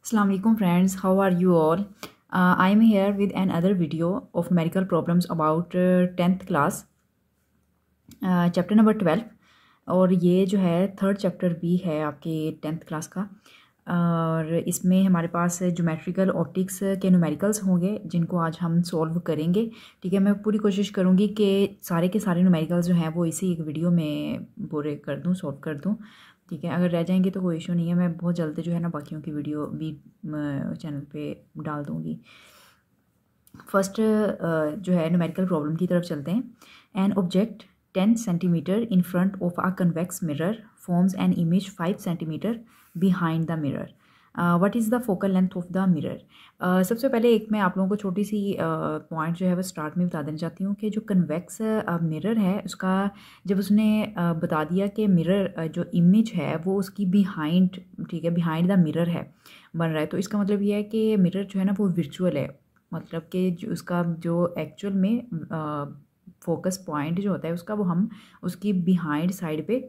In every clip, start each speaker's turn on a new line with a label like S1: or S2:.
S1: Assalamu alaikum friends, how are you all? I am here with another video of numerical problems about 10th class, chapter number 12 और ये जो है third chapter भी है आपके 10th class का। और इसमें हमारे पास ज्योमेट्रिकल ऑप्टिक्स के न्यूमेरिकल्स होंगे जिनको आज हम सॉल्व करेंगे। ठीक है, मैं पूरी कोशिश करूँगी कि सारे के सारे न्यूमेरिकल्स जो हैं वो इसी एक वीडियो में पूरे कर दूँ, सॉल्व कर दूँ। ठीक है, अगर रह जाएंगे तो कोई इशू नहीं है, मैं बहुत जल्द जो है ना बाकियों की वीडियो भी चैनल पे डाल दूँगी। फर्स्ट जो है न्यूमेरिकल प्रॉब्लम की तरफ चलते हैं। An object 10 centimetre in front of a convex mirror forms an image 5 centimetre behind the mirror. What is the focal length of the mirror. सबसे पहले एक मैं आप लोगों को छोटी सी पॉइंट जो है वो स्टार्ट में बता देना चाहती हूँ कि जो कन्वेक्स मिरर है उसका जब उसने बता दिया कि मिरर जो इमेज है वो उसकी बिहाइंड, ठीक है, बिहाइंड द मिरर है बन रहा है, तो इसका मतलब ये है कि मिरर जो है ना वो वर्चुअल है। मतलब कि जो उसका जो एक्चुअल में फोकस पॉइंट जो होता है उसका वो हम उसकी बिहाइंड साइड पे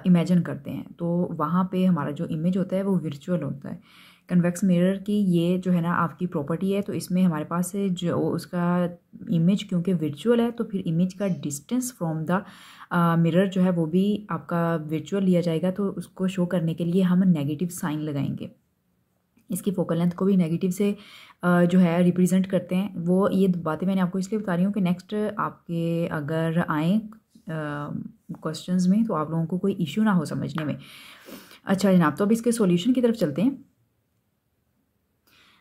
S1: इमेजिन करते हैं, तो वहाँ पे हमारा जो इमेज होता है वो वर्चुअल होता है। कन्वेक्स मिरर की ये जो है ना आपकी प्रॉपर्टी है, तो इसमें हमारे पास जो उसका इमेज क्योंकि वर्चुअल है तो फिर इमेज का डिस्टेंस फ्रॉम द मिरर जो है वो भी आपका वर्चुअल लिया जाएगा, तो उसको शो करने के लिए हम नेगेटिव साइन लगाएंगे। इसकी फोकल लेंथ को भी नेगेटिव से जो है रिप्रेजेंट करते हैं। वो ये बातें मैंने आपको इसलिए बता रही हूँ कि नेक्स्ट आपके अगर आए क्वेश्चंस में तो आप लोगों को कोई इश्यू ना हो समझने में। अच्छा जनाब, तो अब इसके सॉल्यूशन की तरफ चलते हैं।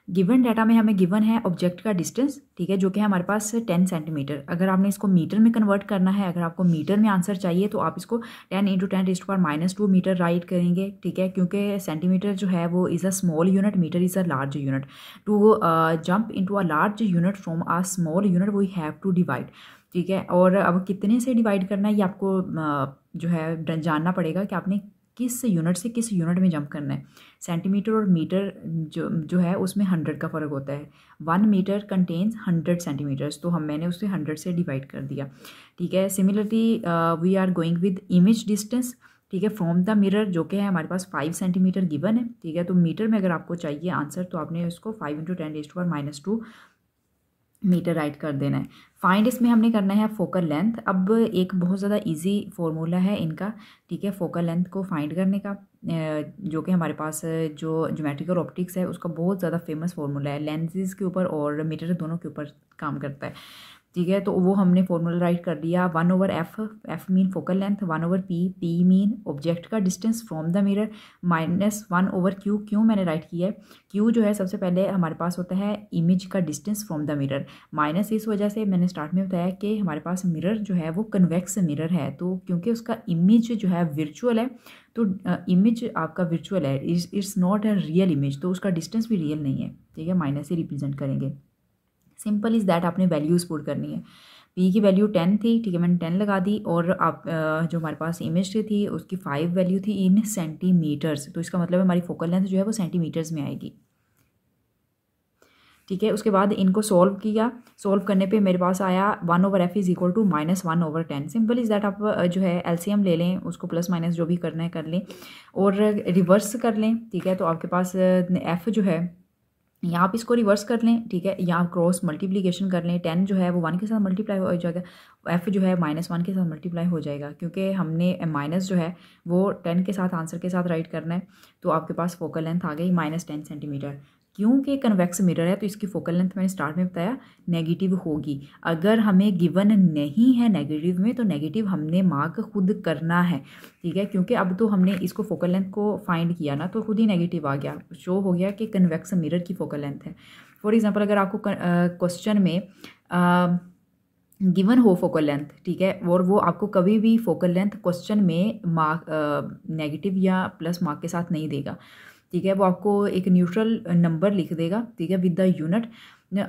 S1: गिवन डाटा में हमें गिवन है ऑब्जेक्ट का डिस्टेंस, ठीक है, जो कि है हमारे पास 10 सेंटीमीटर। अगर आपने इसको मीटर में कन्वर्ट करना है, अगर आपको मीटर में आंसर चाहिए तो आप इसको 10 × 10⁻² मीटर राइट करेंगे। ठीक है, क्योंकि सेंटीमीटर जो है वो is a small unit, metre is a large unit. To jump into a large unit from a small unit we have to divide. ठीक है, और अब कितने से डिवाइड करना है ये आपको जो है जानना पड़ेगा कि आपने किस यूनिट से किस यूनिट में जंप करना है। सेंटीमीटर और मीटर जो है उसमें 100 का फ़र्क होता है। 1 मीटर कंटेन्स 100 सेंटीमीटर्स, तो मैंने उसे 100 से डिवाइड कर दिया। ठीक है, similarly we are going with image distance, ठीक है, फ्रॉम द मिरर जो कि है हमारे पास 5 सेंटीमीटर गिवन है। ठीक है, तो मीटर में अगर आपको चाहिए आंसर तो आपने उसको 5 × 10⁻² मीटर राइट कर देना है। फाइंड इसमें हमने करना है फोकल लेंथ। अब एक बहुत ज़्यादा इजी फॉर्मूला है इनका, ठीक है, फोकल लेंथ को फाइंड करने का, जो कि हमारे पास जो ज्योमेट्रिकल ऑप्टिक्स है उसका बहुत ज़्यादा फेमस फार्मूला है, लेंसेज के ऊपर और मीटर दोनों के ऊपर काम करता है। ठीक है, तो वो हमने फॉर्मूला राइट कर दिया। 1/f, F mean focal length, 1/p, p mean object का distance from the mirror, -1/q, क्यों मैंने राइट किया है, q जो है सबसे पहले हमारे पास होता है इमेज का distance from the mirror, minus इस वजह से मैंने स्टार्ट में बताया कि हमारे पास मिरर जो है वो कन्वेक्स मिरर है, तो क्योंकि उसका इमेज जो है वर्चुअल है तो इमेज आपका वर्चुअल है, it's not a real image, तो उसका डिस्टेंस भी रियल नहीं है। ठीक है, माइनस से रिप्रेजेंट करेंगे। सिंपल इज़ दैट, आपने वैल्यूज़ पुट करनी है। p की वैल्यू 10 थी, ठीक है, मैंने 10 लगा दी, और आप जो हमारे पास इमेज थी उसकी 5 वैल्यू थी इन सेंटीमीटर्स, तो इसका मतलब हमारी फोकल लेंथ जो है वो सेंटीमीटर्स में आएगी। ठीक है, उसके बाद इनको सॉल्व किया, सॉल्व करने पे मेरे पास आया 1/f is equal to -1/10। Simple is that, आप जो है एलसीएम ले लें, उसको प्लस माइनस जो भी करना है कर लें और रिवर्स कर लें। ठीक है, तो आपके पास f जो है यहाँ आप इसको रिवर्स कर लें। ठीक है, यहाँ क्रॉस मल्टीप्लिकेशन कर लें, 10 जो है वो 1 के साथ मल्टीप्लाई हो जाएगा, f जो है -1 के साथ मल्टीप्लाई हो जाएगा, क्योंकि हमने माइनस जो है वो 10 के साथ आंसर के साथ राइट करना है। तो आपके पास फोकल लेंथ आ गई -10 सेंटीमीटर। क्योंकि कन्वेक्स मिरर है तो इसकी फोकल लेंथ मैंने स्टार्ट में बताया नेगेटिव होगी। अगर हमें गिवन नहीं है नेगेटिव में तो नेगेटिव हमने मार्क खुद करना है। ठीक है, क्योंकि अब तो हमने इसको फोकल लेंथ को फाइंड किया ना, तो खुद ही नेगेटिव आ गया, शो हो गया कि कन्वेक्स मिरर की फोकल लेंथ है। फॉर एग्जांपल, अगर आपको क्वेश्चन में गिवन हो फोकल लेंथ, ठीक है, और वो आपको कभी भी फोकल लेंथ क्वेश्चन में मार्क नेगेटिव या प्लस मार्क के साथ नहीं देगा। ठीक है, वो आपको एक न्यूट्रल नंबर लिख देगा। ठीक है, विद द यूनिट।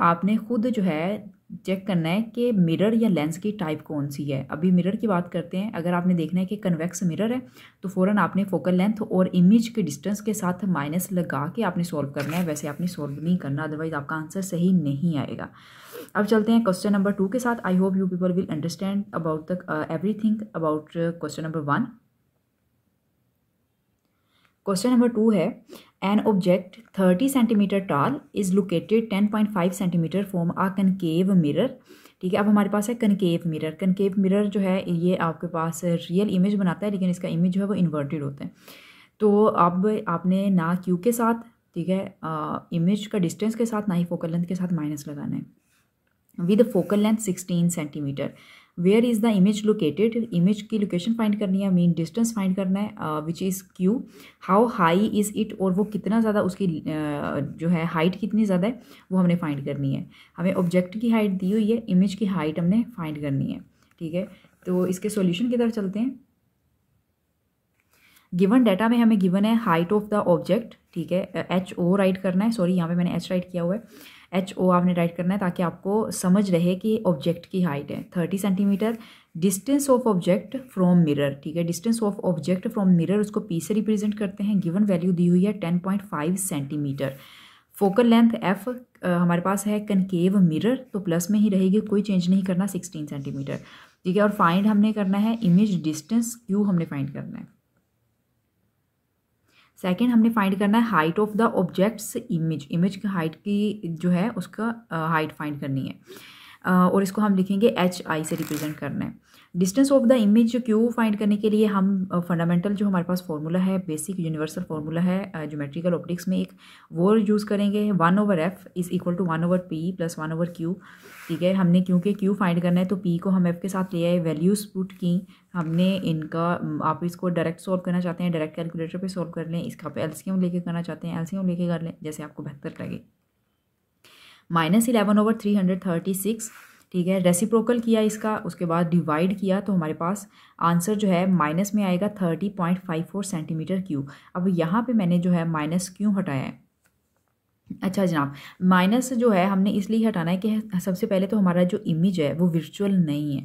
S1: आपने खुद जो है चेक करना है कि मिरर या लेंस की टाइप कौन सी है। अभी मिरर की बात करते हैं। अगर आपने देखना है कि कन्वेक्स मिरर है तो फ़ौरन आपने फोकल लेंथ और इमेज के डिस्टेंस के साथ माइनस लगा के आपने सॉल्व करना है, वैसे आपने सॉल्व नहीं करना, अदरवाइज आपका आंसर सही नहीं आएगा। अब चलते हैं क्वेश्चन नंबर 2 के साथ। I hope you people will understand about the everything about question number 1। Question number 2 है, an object 30 centimetre toll is located 10.5 centimetre from a concave mirror. ठीक है, अब हमारे पास है कनकेव मिरर। कनकेव मिरर जो है ये आपके पास रियल इमेज बनाता है, लेकिन इसका इमेज जो है वो इन्वर्टेड होता है। तो अब आपने ना क्यू के साथ, ठीक है, इमेज का डिस्टेंस के साथ, ना ही फोकल लेंथ के साथ माइनस लगाना है। With focal length 16 centimetre, where is the image located, image की लोकेशन फाइंड करनी है, मीन डिस्टेंस फाइंड करना है, which is Q, how high is it, और वो कितना ज़्यादा उसकी जो है हाइट कितनी ज़्यादा है वो हमने फाइंड करनी है। हमें ऑब्जेक्ट की हाइट दी हुई है, इमेज की हाइट हमने फाइंड करनी है। ठीक है, तो इसके सॉल्यूशन की तरफ चलते हैं। गिवन डाटा में हमें गिवन है हाइट ऑफ द ऑब्जेक्ट, ठीक है, एच ओ राइट करना है, सॉरी यहाँ पे मैंने एच राइट किया हुआ है, एच ओ आपने राइट करना है ताकि आपको समझ रहे कि ऑब्जेक्ट की हाइट है 30 centimetre. Distance of object from mirror, ठीक है, distance of object from mirror उसको पी से रिप्रेजेंट करते हैं। गिवन वैल्यू दी हुई है 10.5 सेंटीमीटर। फोकल लेंथ एफ हमारे पास है कनकेव मिरर, तो प्लस में ही रहेगी, कोई चेंज नहीं करना, 16 सेंटीमीटर। ठीक है, और फाइंड हमने करना है इमेज डिस्टेंस, क्यू हमने फाइंड करना है। सेकेंड हमने फाइंड करना है height of the objects image, image की हाइट की जो है उसका हाइट फाइंड करनी है, और इसको हम लिखेंगे एच आई से रिप्रेजेंट करना है। Distance of the image Q find करने के लिए हम फंडामेंटल जो हमारे पास फार्मूला है, बेसिक यूनिवर्सल फार्मूला है ज्योमेट्रिकल ऑप्टिक्स में एक, वो यूज़ करेंगे। 1/f is equal to 1/p plus 1/q। ठीक है, हमने क्योंकि q फाइंड करना है तो p को हम f के साथ ले आए, वैल्यूज पुट की हमने इनका। आप इसको डायरेक्ट सॉल्व करना चाहते हैं डायरेक्ट कैलकुलेटर पे सॉल्व कर लें, इसका पे एलसीएम लेके करना चाहते हैं एलसीएम लेके कर लें, जैसे आपको बेहतर लगे। -11/336, ठीक है, रेसिप्रोकल किया इसका, उसके बाद डिवाइड किया तो हमारे पास आंसर जो है माइनस में आएगा 30.54 सेंटीमीटर क्यूब। अब यहाँ पे मैंने जो है माइनस क्यों हटाया है? अच्छा जनाब, माइनस जो है हमने इसलिए हटाना है कि सबसे पहले तो हमारा जो इमेज है वो वर्चुअल नहीं है,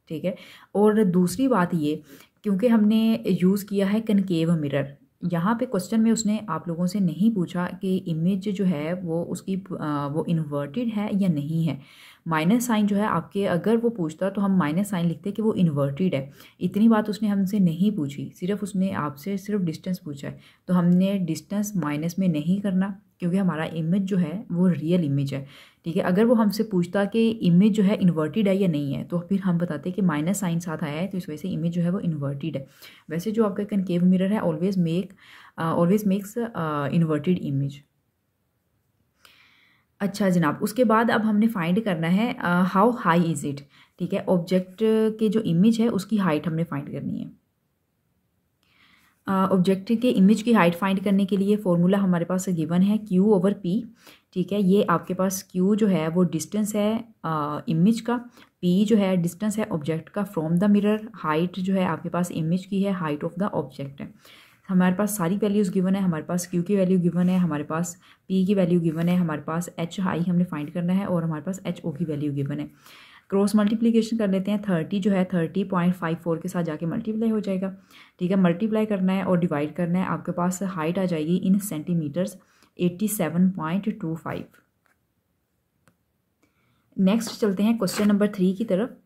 S1: ठीक है, और दूसरी बात ये क्योंकि हमने यूज़ किया है कनकेव मिरर। यहाँ पे क्वेश्चन में उसने आप लोगों से नहीं पूछा कि इमेज जो है वो उसकी वो इन्वर्टेड है या नहीं है। माइनस साइन जो है आपके, अगर वो पूछता तो हम माइनस साइन लिखते कि वो इन्वर्टेड है। इतनी बात उसने हमसे नहीं पूछी, सिर्फ उसने आपसे सिर्फ डिस्टेंस पूछा है, तो हमने डिस्टेंस माइनस में नहीं करना क्योंकि हमारा इमेज जो है वो रियल इमेज है। ठीक है, अगर वो हमसे पूछता कि इमेज जो है इन्वर्टेड है या नहीं है तो फिर हम बताते कि माइनस साइन साथ आया है तो इस वजह से इमेज जो है वो इन्वर्टेड है। वैसे जो आपका कनकेव मिरर है ऑलवेज मेक्स इन्वर्टेड इमेज। अच्छा जनाब, उसके बाद अब हमने फाइंड करना है हाउ हाई इज़ इट। ठीक है, ऑब्जेक्ट के जो इमेज है उसकी हाइट हमने फाइंड करनी है। ऑब्जेक्ट के इमेज की हाइट फाइंड करने के लिए फॉर्मूला हमारे पास गिवन है Q/P। ठीक है, ये आपके पास Q जो है वो डिस्टेंस है इमेज का, P जो है डिस्टेंस है ऑब्जेक्ट का फ्रॉम द मिरर, हाइट जो है आपके पास इमेज की है, हाइट ऑफ द ऑब्जेक्ट है। हमारे पास सारी वैल्यूज़ गिवन है, हमारे पास Q की वैल्यू गिवन है, हमारे पास P की वैल्यू गिवन है, हमारे पास H हाई हमने फाइंड करना है और हमारे पास HO की वैल्यू गिवन है। क्रॉस मल्टीप्लिकेशन कर लेते हैं, 30 जो है 30.54 के साथ जाके मल्टीप्लाई हो जाएगा। ठीक है, मल्टीप्लाई करना है और डिवाइड करना है, आपके पास हाइट आ जाएगी इन सेंटीमीटर्स 87.25। नेक्स्ट चलते हैं क्वेश्चन नंबर 3 की तरफ।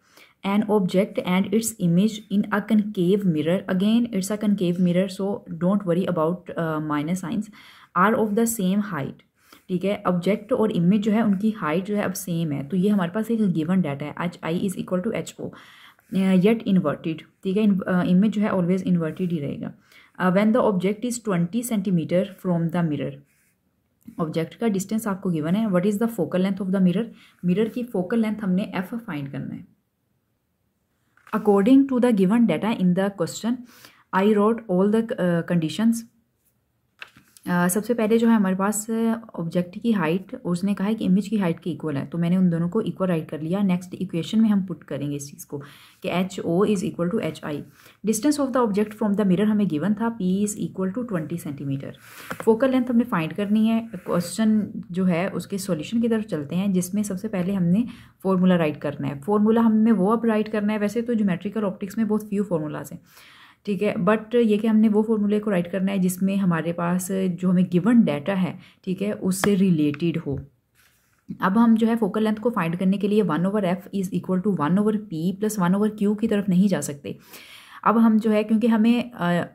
S1: An object and its image in a concave mirror, again it's a concave mirror so don't worry about minus signs, are of the same height. ठीक है, ऑब्जेक्ट और image जो है उनकी हाइट जो है अब सेम है, तो ये हमारे पास एक गिवन डाटा है, H I is equal to H O yet inverted. ठीक है, इमेज जो है ऑलवेज इन्वर्टेड ही रहेगा। When the object is 20 centimetre from the mirror, object का डिस्टेंस आपको गिवन है। What is the focal length of the mirror, mirror की फोकल लेंथ हमने एफ फाइंड करना है। According to the given data in the question I wrote all the conditions. सबसे पहले जो है हमारे पास ऑब्जेक्ट की हाइट, उसने कहा है कि इमेज की हाइट के इक्वल है, तो मैंने उन दोनों को इक्वल राइट कर लिया। नेक्स्ट इक्वेशन में हम पुट करेंगे इस चीज़ को कि H O is equal to H I. Distance of the object from the mirror हमें गिवन था, P is equal to 20 centimetre. Focal length हमने फाइंड करनी है। क्वेश्चन जो है उसके सॉल्यूशन की तरफ चलते हैं, जिसमें सबसे पहले हमने फार्मूला राइट करना है। फार्मूला हमें वो अब राइट करना है, वैसे तो ज्योमेट्रिकल ऑप्टिक्स में बहुत फ्यू फार्मूलाज हैं, ठीक है, बट ये कि हमने वो फॉर्मूले को राइट करना है जिसमें हमारे पास जो हमें गिवन डाटा है, ठीक है, उससे रिलेटेड हो। अब हम जो है फोकल लेंथ को फाइंड करने के लिए 1/f is equal to 1/p plus 1/q की तरफ नहीं जा सकते। अब हम जो है, क्योंकि हमें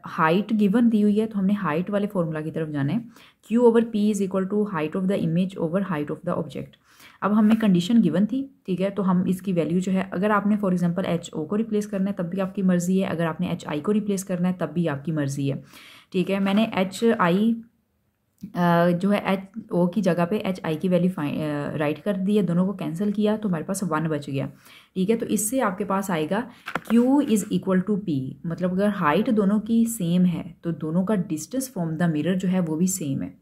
S1: हाइट गिवन दी हुई है, तो हमने हाइट वाले फॉर्मूला की तरफ जाना है। Q over P is equal to height of the image over height of the object. अब हमें कंडीशन गिवन थी, ठीक है, तो हम इसकी वैल्यू जो है, अगर आपने फॉर एग्जांपल HO को रिप्लेस करना है तब भी आपकी मर्ज़ी है, अगर आपने HI को रिप्लेस करना है तब भी आपकी मर्ज़ी है, ठीक है। मैंने HI जो है HO की जगह पे HI की वैल्यू राइट कर दी है, दोनों को कैंसिल किया तो हमारे पास 1 बच गया, ठीक है। तो इससे आपके पास आएगा Q is equal to P, मतलब अगर हाइट दोनों की सेम है तो दोनों का डिस्टेंस फ्रॉम द मिरर जो है वो भी सेम है।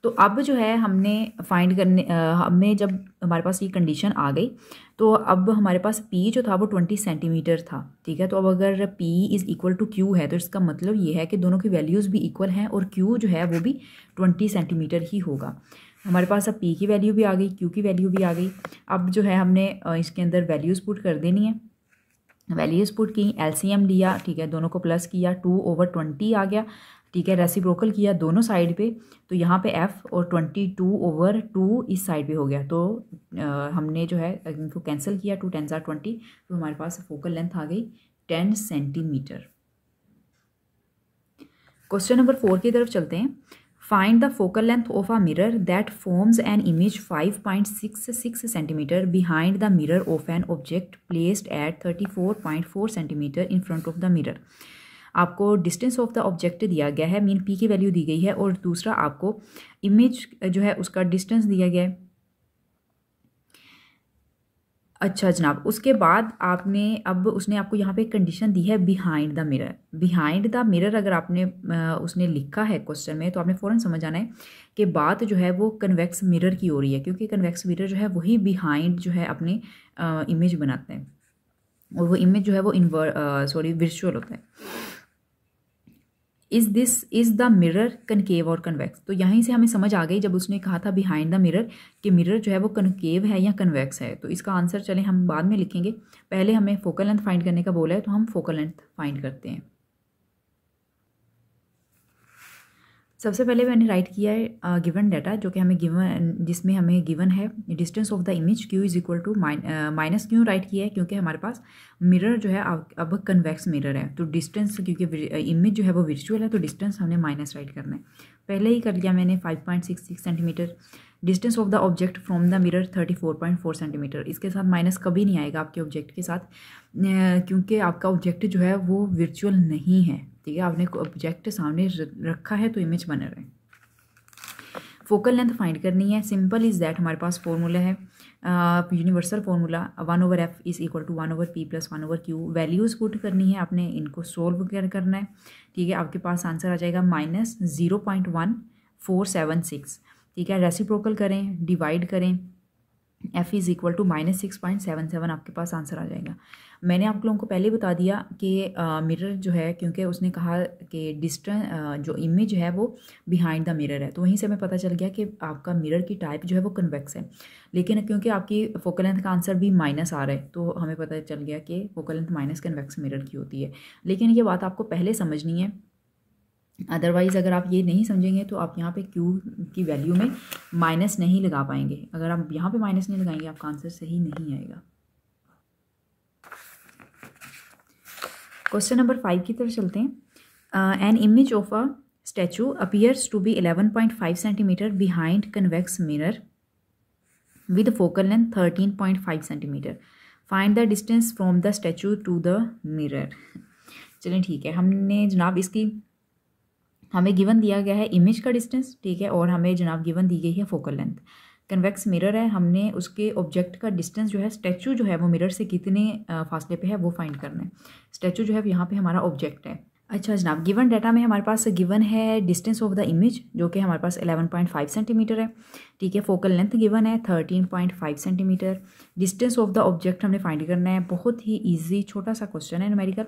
S1: तो अब जो है हमने फाइंड करने हमें जब हमारे पास ये कंडीशन आ गई तो अब हमारे पास P जो था वो 20 सेंटीमीटर था, ठीक है। तो अब अगर P is equal to Q है तो इसका मतलब ये है कि दोनों की वैल्यूज़ भी इक्वल हैं और Q जो है वो भी 20 सेंटीमीटर ही होगा। हमारे पास अब P की वैल्यू भी आ गई, Q की वैल्यू भी आ गई। अब जो है हमने इसके अंदर वैल्यूज़ पुट कर देनी है। वैल्यूज़ पुट की, LCM लिया, ठीक है, दोनों को प्लस किया, 2 ओवर 20 आ गया, ठीक है। रेसिप्रोकल किया दोनों साइड पे, तो यहाँ पे F और 22 ओवर 2 इस साइड पे हो गया। तो हमने जो है इनको कैंसिल किया, 2 10 20, तो हमारे पास फोकल लेंथ आ गई 10 सेंटीमीटर। क्वेश्चन नंबर 4 की तरफ चलते हैं। Find the focal length of a mirror that forms an image 5.66 centimetre behind the mirror of an object placed at 34.4 centimetre in front of the mirror. आपको distance of the object दिया गया है, mean P की value दी गई है, और दूसरा आपको इमेज जो है उसका डिस्टेंस दिया गया है। अच्छा जनाब, उसके बाद आपने अब उसने आपको यहाँ पे कंडीशन दी है behind the mirror. Behind the mirror अगर आपने उसने लिखा है क्वेश्चन में तो आपने फ़ौरन समझ आना है कि बात जो है वो कन्वेक्स मिरर की हो रही है, क्योंकि कन्वेक्स मिरर जो है वही बिहाइंड जो है अपने इमेज बनाते हैं, और वो इमेज जो है वो विर्चुअल होता है। इज़ द मिरर कनकेव और कन्वेक्स। तो यहीं से हमें समझ आ गई जब उसने कहा था बिहाइंड द मिरर कि मिरर जो है वो कनकेव है या कन्वेक्स है। तो इसका आंसर चले हम बाद में लिखेंगे, पहले हमें फोकल लेंथ फाइंड करने का बोला है तो हम फोकल लेंथ फाइंड करते हैं। सबसे पहले मैंने राइट किया है गिवन डाटा, जो कि हमें गिवन, जिसमें हमें गिवन है distance of the image Q is equal to minus क्यों राइट किया है, क्योंकि हमारे पास मिरर जो है अब कन्वेक्स मिरर है, तो डिस्टेंस, क्योंकि इमेज जो है वो वर्चुअल है तो डिस्टेंस हमने माइनस राइट करना है। पहले ही कर लिया मैंने 5.66 centimetre. Distance of the object from the mirror 34.4 centimetre. इसके साथ माइनस कभी नहीं आएगा आपके ऑब्जेक्ट के साथ, क्योंकि आपका ऑब्जेक्ट जो है वो वर्चुअल नहीं है, ठीक है। आपने ऑब्जेक्ट सामने रखा है तो इमेज बना रहे। फोकल लेंथ फाइंड करनी है, सिंपल इज़ दैट। हमारे पास फॉर्मूला है, universal formula 1 over F is equal to 1 over P plus 1 over Q। Values put करनी है आपने, इनको सोल्व करना है, ठीक है। आपके पास आंसर आ जाएगा -0.1476, ठीक है। रेसिप्रोकल करें, डिवाइड करें, F इज़ इक्वल टू -6.77 आपके पास आंसर आ जाएगा। मैंने आप लोगों को पहले बता दिया कि मिरर जो है, क्योंकि उसने कहा कि डिस्टेंस जो इमेज है वो बिहाइंड द मिरर है, तो वहीं से हमें पता चल गया कि आपका मिरर की टाइप जो है वो कन्वेक्स है। लेकिन क्योंकि आपकी फोकल लेंथ का आंसर भी माइनस आ रहा है तो हमें पता चल गया कि focal length minus convex mirror की होती है। लेकिन ये बात आपको पहले समझनी है, अदरवाइज़ अगर आप ये नहीं समझेंगे तो आप यहाँ पे Q की वैल्यू में माइनस नहीं लगा पाएंगे। अगर आप यहाँ पे माइनस नहीं लगाएंगे आपका आंसर सही नहीं आएगा। क्वेश्चन नंबर 5 की तरफ चलते हैं। An image of a statue appears to be 11.5 centimetre behind convex mirror with focal length 13.5 centimetre. Find the distance from the statue to the mirror. चलें ठीक है, हमने जनाब इसकी हमें गिवन दिया गया है इमेज का डिस्टेंस, ठीक है, और हमें जनाब गिवन दी गई है फोकल लेंथ। कन्वेक्स मिरर है, हमने उसके ऑब्जेक्ट का डिस्टेंस जो है, स्टैचू जो है वो मिरर से कितने फासले पे है वो फाइंड करना है। स्टैचू जो है यहाँ पे हमारा ऑब्जेक्ट है। अच्छा जनाब, गिवन डाटा में हमारे पास गिवन है डिस्टेंस ऑफ द इमेज जो कि हमारे पास 11.5 सेंटीमीटर है, ठीक है। फोकल लेंथ गिवन है 13.5 centimetre. Distance of the object हमने फाइंड करना है, बहुत ही ईजी छोटा सा क्वेश्चन है numerical.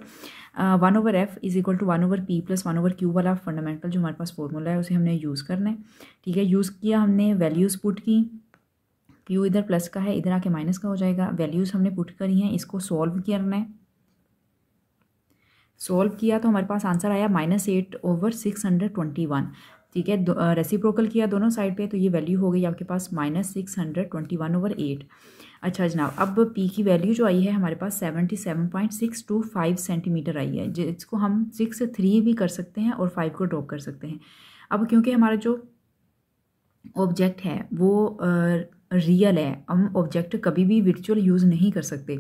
S1: 1 over F is equal to 1 over P plus 1 over Q वाला फंडामेंटल जो हमारे पास फॉर्मूला है उसे हमने यूज़ करना है, ठीक है। यूज़ किया हमने, वैल्यूज़ पुट की, Q इधर प्लस का है, इधर आके माइनस का हो जाएगा। वैल्यूज़ हमने पुट करी हैं, इसको सॉल्व करना है। सॉल्व किया तो हमारे पास आंसर आया -8 ओवर 621, ठीक है। रेसिप्रोकल किया दोनों साइड पे तो ये वैल्यू हो गई आपके पास -621 ओवर 8। अच्छा जनाब, अब पी की वैल्यू जो आई है हमारे पास 77.625 सेंटीमीटर आई है, जिसको हम 6 भी कर सकते हैं और 5 को ड्रॉप कर सकते हैं। अब क्योंकि हमारा जो ऑब्जेक्ट है वो रियल है, हम ऑब्जेक्ट कभी भी वर्चुअल यूज़ नहीं कर सकते,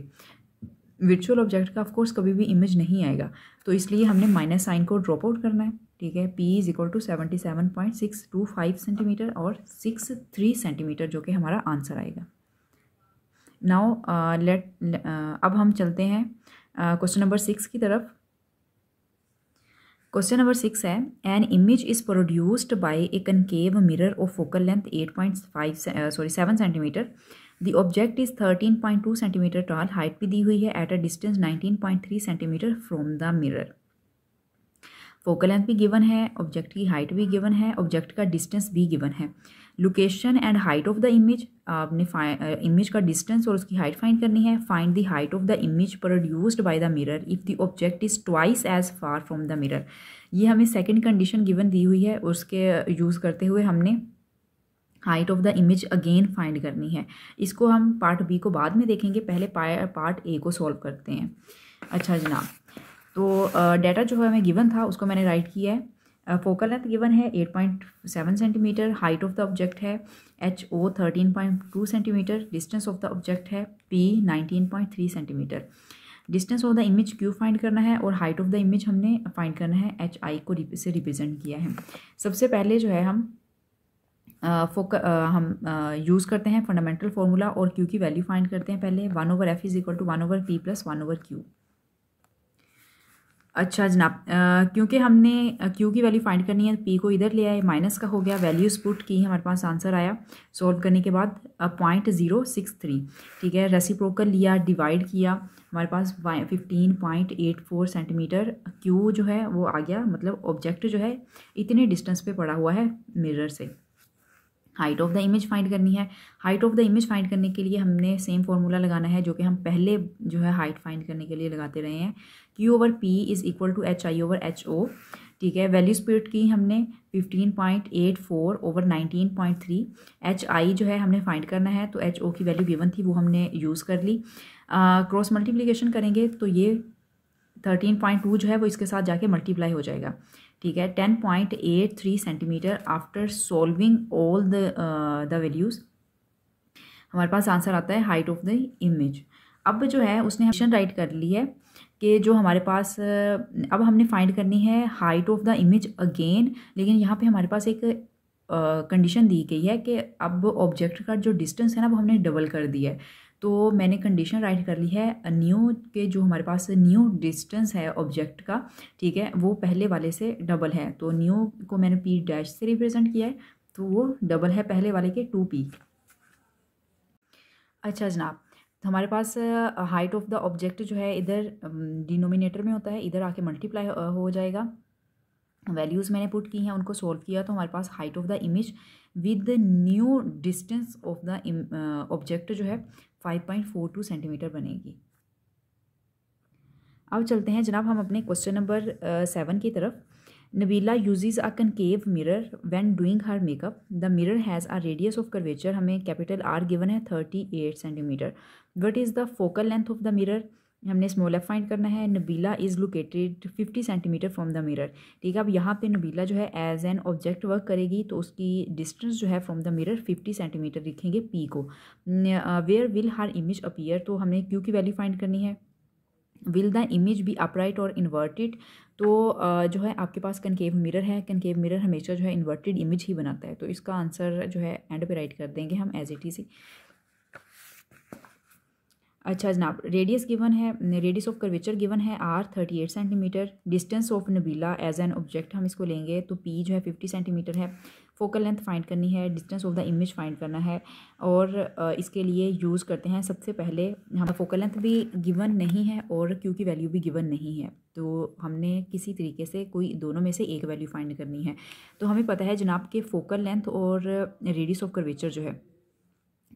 S1: वर्चुअल ऑब्जेक्ट का ऑफकोर्स कभी भी इमेज नहीं आएगा, तो इसलिए हमने माइनस साइन को ड्रॉप आउट करना है। ठीक है, P is equal to 77.625 centimetre और 63 सेंटीमीटर जो कि हमारा आंसर आएगा। नाउ अब हम चलते हैं क्वेश्चन नंबर 6 की तरफ। क्वेश्चन नंबर 6 है, an image is produced by A concave mirror of focal length 7 centimetre. The object is 13.2 centimetre toll, height भी दी हुई है, at a distance 19.3 centimetre from the mirror. Focal length भी given है, object की height भी given है, object का distance भी गिवन है। Location and height of the image, आपने इमेज का डिस्टेंस और उसकी हाइट फाइंड करनी है। Find the height of the image produced by the mirror if the object is twice as far from the mirror. ये हमें second condition given the हुई है, उसके यूज़ करते हुए हमने height of the image again find करनी है। इसको हम पार्ट बी को बाद में देखेंगे, पहले पार्ट ए को सॉल्व करते हैं। अच्छा जनाब, तो डाटा जो है हमें गिवन था उसको मैंने राइट किया है। फोकल लेंथ गिवन है 8.7 centimetre, height of the object है HO 13.2 centimetre, distance of the object है P 19.3 centimetre. Distance of the image Q find करना है और हाइट ऑफ द इमेज हमने फाइंड करना है HI को से रिप्रेजेंट किया है। सबसे पहले जो है हम यूज़ करते हैं फंडामेंटल फार्मूला और Q की वैल्यू फाइंड करते हैं पहले। 1/f is equal to 1/p plus 1/q। अच्छा जनाब, क्योंकि हमने Q की वैल्यू फाइंड करनी है, P को इधर ले आए, माइनस का हो गया, वैल्यूज पुट की, हमारे पास आंसर आया सॉल्व करने के बाद 0.063। ठीक है, रेसिप्रोकल लिया, डिवाइड किया, हमारे पास 15.84 सेंटीमीटर Q जो है वो आ गया, मतलब ऑब्जेक्ट जो है इतने डिस्टेंस पे पड़ा हुआ है मिरर से। Height of the image find करनी है। Height of the image find करने के लिए हमने सेम फार्मूला लगाना है जो कि हम पहले जो है हाइट फाइंड करने के लिए लगाते रहे हैं। Q/P is equal to HI/HO। ठीक है, वैल्यू स्प्लिट की हमने 15.84/19.3। HI जो है हमने फाइंड करना है, तो HO की वैल्यू गिवन थी वो हमने यूज़ कर ली। क्रॉस मल्टीप्लिकेशन करेंगे तो ये 13.2 जो है वो इसके साथ जाके मल्टीप्लाई हो जाएगा। ठीक है, 10.83 centimetre after solving all the values हमारे पास आंसर आता है हाइट ऑफ द इमेज। अब जो है उसने क्वेश्चन राइट कर ली है कि जो हमारे पास अब हमने फाइंड करनी है height of the image again, लेकिन यहाँ पे हमारे पास एक कंडीशन दी गई है कि अब ऑब्जेक्ट का जो डिस्टेंस है ना वो हमने डबल कर दिया है। तो मैंने कंडीशन राइट कर ली है न्यू के जो हमारे पास न्यू डिस्टेंस है ऑब्जेक्ट का, ठीक है, वो पहले वाले से डबल है, तो न्यू को मैंने P' से रिप्रेजेंट किया है, तो वो डबल है पहले वाले के 2P। अच्छा जनाब, तो हमारे पास हाइट ऑफ द ऑब्जेक्ट जो है इधर डिनोमिनेटर में होता है, इधर आके मल्टीप्लाई हो जाएगा। वैल्यूज़ मैंने पुट की हैं, उनको सॉल्व किया, तो हमारे पास height of the image with new distance of the object जो है 5.42 सेंटीमीटर बनेगी। अब चलते हैं जनाब हम अपने क्वेश्चन नंबर 7 की तरफ। Nabila uses a concave mirror when doing her makeup. The mirror has a radius of curvature, हमें कैपिटल R गिवन है 38 centimetre. What is the focal length of the mirror, हमने स्मॉल एफ फाइंड करना है। Nabila is located 50 centimetre from the mirror. ठीक है, अब यहाँ पे नबीला जो है एज एन ऑब्जेक्ट वर्क करेगी, तो उसकी डिस्टेंस जो है फ्रॉम द मिरर 50 सेंटीमीटर लिखेंगे P को। Where will her image appear, तो हमने Q की वैल्यू फाइंड करनी है। Will the image be upright और इन्वर्टेड, तो जो है आपके पास कनकेव मिरर है, कनकेव मिरर हमेशा जो है इन्वर्टेड इमेज ही बनाता है, तो इसका आंसर जो है एंड पे राइट कर देंगे हम एज इट इज। अच्छा जनाब, रेडियस गिवन है, रेडियस ऑफ कर्वेचर गिवन है R 38 सेंटीमीटर। डिस्टेंस ऑफ नबीला एज एन ऑब्जेक्ट हम इसको लेंगे, तो P जो है 50 सेंटीमीटर है। फोकल लेंथ फाइंड करनी है, distance of the image find करना है, और इसके लिए यूज़ करते हैं सबसे पहले, हम फोकल लेंथ भी गिवन नहीं है और Q की वैल्यू भी गिवन नहीं है, तो हमने किसी तरीके से कोई दोनों में से एक वैल्यू फाइंड करनी है। तो हमें पता है जनाब के फोकल लेंथ और रेडियस ऑफ कर्वेचर जो है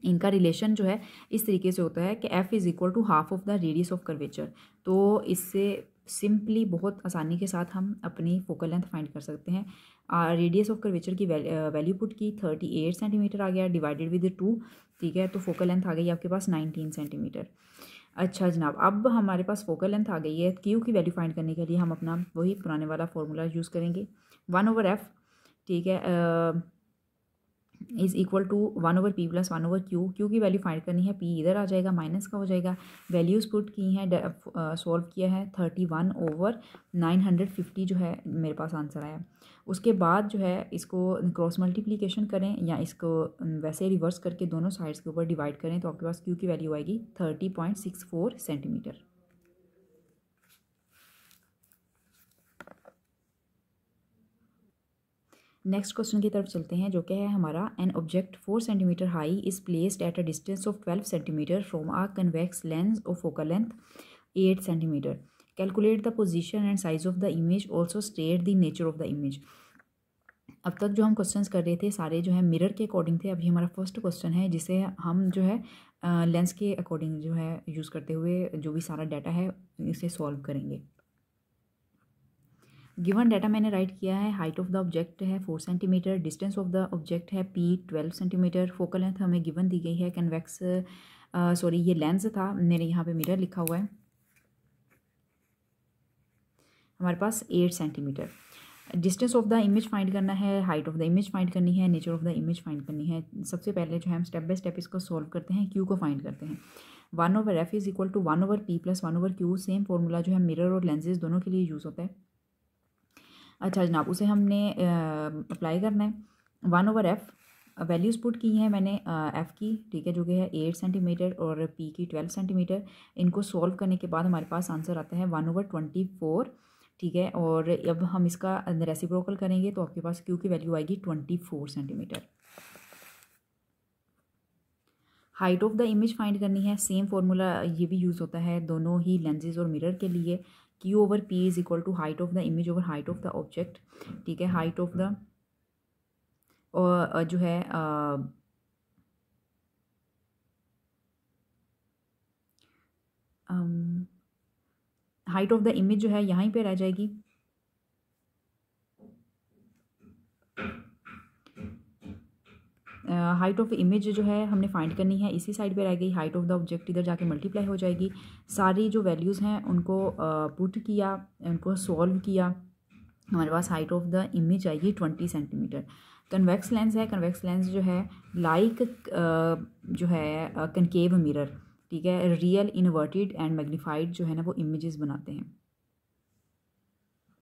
S1: इनका रिलेशन जो है इस तरीके से होता है कि F is equal to half of the radius of curvature. तो इससे सिंपली बहुत आसानी के साथ हम अपनी फोकल लेंथ फाइंड कर सकते हैं। रेडियस ऑफ कर्वेचर की वैल्यू पुट की 38 सेंटीमीटर आ गया डिवाइडेड विद 2, ठीक है। तो फोकल लेंथ आ गई आपके पास 19 सेंटीमीटर। अच्छा जनाब, अब हमारे पास फोकल लेंथ आ गई है। क्यू की वैल्यू फाइंड करने के लिए हम अपना वही पुराने वाला फॉर्मूला यूज़ करेंगे, 1/f, ठीक है, is equal to 1/p plus 1/q। Q की वैल्यू फाइंड करनी है, p इधर आ जाएगा, माइनस का हो जाएगा। वैल्यूज़ पुट की हैं, सॉल्व किया है, 31/950 जो है मेरे पास आंसर आया। उसके बाद जो है इसको क्रॉस मल्टीप्लिकेशन करें या इसको वैसे रिवर्स करके दोनों साइड्स के ऊपर डिवाइड करें तो आपके पास क्यू की वैल्यू आएगी 30.64 सेंटीमीटर। नेक्स्ट क्वेश्चन की तरफ चलते हैं, जो कि है हमारा an object 4 centimetre high is placed at a distance of 12 centimetre from a convex lens of focal length 8 centimetre. Calculate the position and size of the image, also state the nature of the image. अब तक जो हम questions कर रहे थे सारे जो है मिरर के अकॉर्डिंग थे। अभी हमारा फर्स्ट क्वेश्चन है जिसे हम जो है लेंस के अकॉर्डिंग जो है यूज़ करते हुए जो भी सारा डाटा है इसे सॉल्व करेंगे। गिवन डाटा मैंने राइट किया है, हाइट ऑफ द ऑब्जेक्ट है 4 centimetre, distance of the object है p 12 सेंटीमीटर, फोकल लेंथ हमें गिवन दी गई है, कन्वेक्स सॉरी ये लेंस था, मेरे यहाँ पे मिरर लिखा हुआ है, हमारे पास 8 centimetre. Distance of the image find करना है, height of the image find करनी है, nature of the image find करनी है। सबसे पहले जो है हम स्टेप बाय स्टेप इसको सॉल्व करते हैं, क्यू को फाइंड करते हैं। 1/f is equal to 1/p plus 1/q। Same formula जो है मिरर और लेंसेज दोनों के लिए यूज़ होता है। अच्छा जनाब, उसे हमने अप्लाई करना है। 1/f वैल्यूज़ पुट की हैं मैंने f की, ठीक है, जो कि है 8 सेंटीमीटर और p की 12 सेंटीमीटर। इनको सॉल्व करने के बाद हमारे पास आंसर आता है 1/24, ठीक है। और अब हम इसका रेसिप्रोकल करेंगे तो आपके पास q की वैल्यू आएगी 24 centimetre. Height of the image find करनी है, सेम फार्मूला ये भी यूज़ होता है दोनों ही लेंसेज और मिरर के लिए। Q/P is equal to height of the image over height of the object, ठीक है। हाइट ऑफ द जो है हाइट ऑफ द इमेज जो है यहाँ पे रह जाएगी, हाइट ऑफ इमेज जो है हमने फाइंड करनी है, इसी साइड पे रह गई। हाइट ऑफ द ऑब्जेक्ट इधर जाके मल्टीप्लाई हो जाएगी। सारी जो वैल्यूज़ हैं उनको पुट किया, उनको सॉल्व किया, हमारे पास हाइट ऑफ द इमेज आएगी 20 सेंटीमीटर। कन्वेक्स लेंस है, कन्वेक्स लेंस जो है लाइक जो है कनकेव मिरर, ठीक है, रियल इन्वर्टेड एंड मैग्नीफाइड जो है ना वो इमेजेस बनाते हैं।